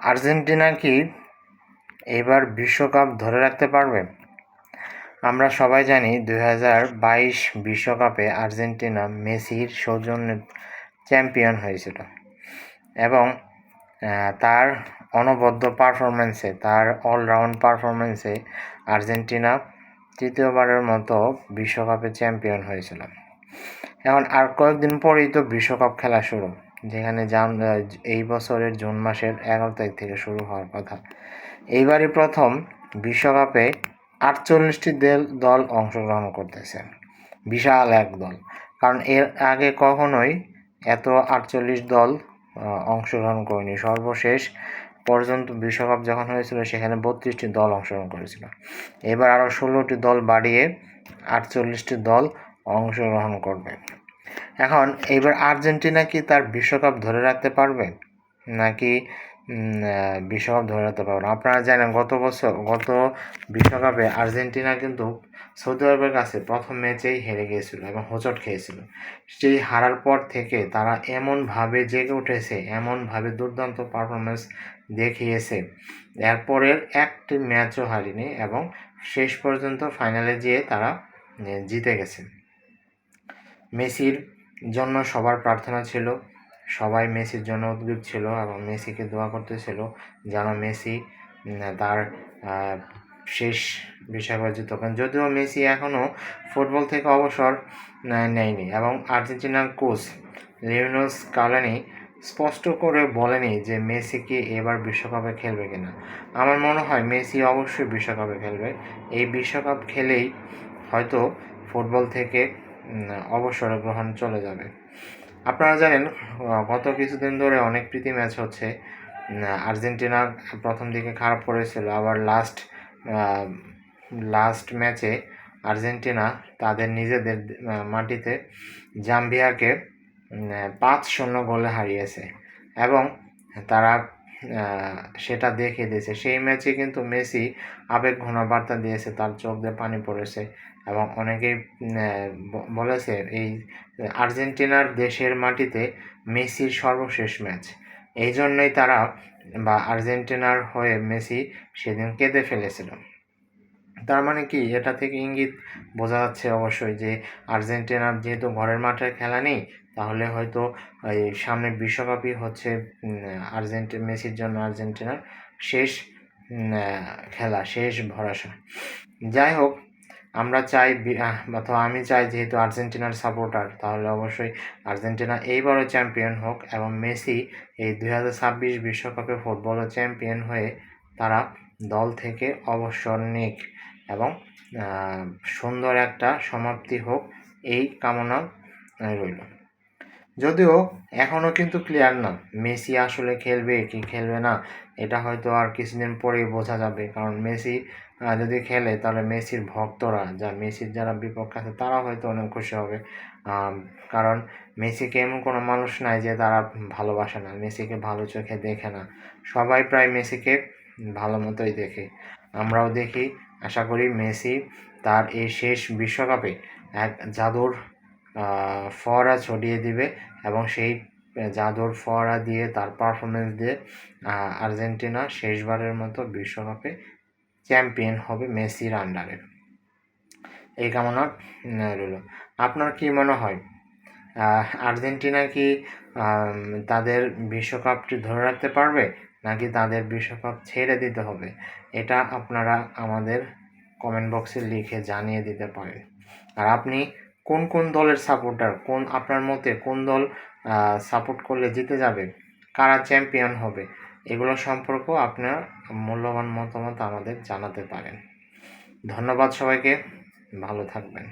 Argentina কি এবার বিশ্বকাপ ধরে রাখতে পারবে? আমরা সবাই জানি 2022 বিশ্বকাপে আর্জেন্টিনা মেসির সৌজন্যে চ্যাম্পিয়ন হয়েছিল এবং তার অনবদ্য পারফরম্যান্সে, তার অলরাউন্ড পারফরম্যান্সে আর্জেন্টিনা তৃতীয়বারের মতো বিশ্বকাপে চ্যাম্পিয়ন হয়েছিল। এখন আর কয়েকদিন পরেই তো বিশ্বকাপ খেলা শুরু, যেখানে এই বছরের জুন মাসের 11 তারিখ থেকে শুরু হওয়ার কথা। এইবারই প্রথম বিশ্বকাপে 48টি দল অংশগ্রহণ করতেছে, বিশাল এক দল। কারণ এর আগে কখনোই এত 48 দল অংশগ্রহণ করেনি। সর্বশেষ পর্যন্ত বিশ্বকাপ যখন হয়েছিল সেখানে 32টি দল অংশগ্রহণ করেছিল। এবার আরও 16টি দল বাড়িয়ে 48টি দল অংশগ্রহণ করবে। এখন এবার আর্জেন্টিনা কি তার বিশ্বকাপ ধরে রাখতে পারবে নাকি বিশ্বকাপ ধরে রাখতে পারবে না? আপনারা জানেন গত বিশ্বকাপে আর্জেন্টিনা কিন্তু সৌদি আরবের কাছে প্রথম ম্যাচেই হেরে গিয়েছিল এবং হোঁচট খেয়েছিল। সেই হারার পর থেকে তারা এমনভাবে জেগে উঠেছে, এমনভাবে দুর্দান্ত পারফরমেন্স দেখিয়েছে, এরপরের একটি ম্যাচও হারেনি এবং শেষ পর্যন্ত ফাইনালে যেয়ে তারা জিতে গেছে। মেসির জন্য সবার প্রার্থনা ছিল, সবাই মেসির জন্য উদ্গ্রীব ছিল এবং মেসিকে দোয়া করতেছিল যেন মেসি তার শেষ বিশ্বকাপ জিততে পারেন। যদিও মেসি এখনও ফুটবল থেকে অবসর নেয়নি এবং আর্জেন্টিনার কোচ লিওনেল স্কালোনি স্পষ্ট করে বলেনি যে মেসি কি এবার বিশ্বকাপে খেলবে কিনা। আমার মনে হয় মেসি অবশ্যই বিশ্বকাপে খেলবে। এই বিশ্বকাপ খেলেই হয়তো ফুটবল থেকে অবসর গ্রহণ চলে যাবে। আপনারা জানেন গত কিছুদিন ধরে অনেক প্রীতি ম্যাচ হচ্ছে। আর্জেন্টিনা প্রথম দিকে খারাপ করেছিল, আবার লাস্ট ম্যাচে আর্জেন্টিনা তাদের নিজেদের মাটিতে জাম্বিয়াকে 5-0 গোলে হারিয়েছে এবং তারা সেটা দেখিয়ে দিয়েছে। সেই ম্যাচে কিন্তু মেসি আবেগঘন বার্তা দিয়েছে, তার চোখ দিয়ে পানি পড়েছে এবং অনেকেই বলেছে এই আর্জেন্টিনার দেশের মাটিতে মেসির সর্বশেষ ম্যাচ। এই জন্যই তারা আর্জেন্টিনার হয়ে মেসি সেদিন কেঁদে ফেলেছিল। তার মানে কি, এটা থেকে ইঙ্গিত বোঝা যাচ্ছে অবশ্যই যে আর্জেন্টিনার যেহেতু ঘরের মাঠে খেলা নেই, তাহলে হয়তো এই সামনের বিশ্বকাপই হচ্ছে মেসির জন্য আর্জেন্টিনার শেষ খেলা, শেষ ভরসা। যাই হোক, আমরা চাই অথবা আমি চাই, যেহেতু আর্জেন্টিনার সাপোর্টার, তাহলে অবশ্যই আর্জেন্টিনা এইবারও চ্যাম্পিয়ন হোক এবং মেসি এই 2026 বিশ্বকাপে ফুটবলের চ্যাম্পিয়ন হয়ে তারা দল থেকে অবসর নিক এবং সুন্দর একটা সমাপ্তি হোক, এই কামনা রইল। যদিও এখনও কিন্তু ক্লিয়ার না মেসি আসলে খেলবে কি খেলবে না, এটা হয়তো আর কিছুদিন পরেই বোঝা যাবে। কারণ মেসি যদি খেলে তাহলে মেসির ভক্তরা, মেসির যারা বিপক্ষ আছে, তারা হয়তো অনেক খুশি হবে। কারণ মেসিকে এমন কোনো মানুষ নাই যে তারা ভালোবাসে না, মেসিকে ভালো চোখে দেখে না। সবাই প্রায় মেসিকে ভালো মতোই দেখে, আমরাও দেখি। আশা করি মেসি তার এই শেষ বিশ্বকাপে এক জাদুর ফোয়ারা ছড়িয়ে দিবে এবং সেই জাদুর ফোয়ারা দিয়ে, তার পারফরমেন্স দিয়ে আর্জেন্টিনা শেষবারের মতো বিশ্বকাপে চ্যাম্পিয়ন হবে মেসির আন্ডারে। এই কামনা রইল। আপনার কি মনে হয়, আর্জেন্টিনা কি তাদের বিশ্বকাপটি ধরে রাখতে পারবে নাকি তাদের বিশ্বকাপ ছেড়ে দিতে হবে? এটা আপনারা আমাদের কমেন্ট বক্সে লিখে জানিয়ে দিতে পারেন। আর আপনি কোন কোন দলের সাপোর্টার, আপনার মতে কোন দল সাপোর্ট করলে জিতে যাবে, কারা চ্যাম্পিয়ন হবে, এগুলো সম্পর্কেও আপনার মূল্যবান মতামত আমাদের জানাতে পারেন। ধন্যবাদ সবাইকে, ভালো থাকবেন।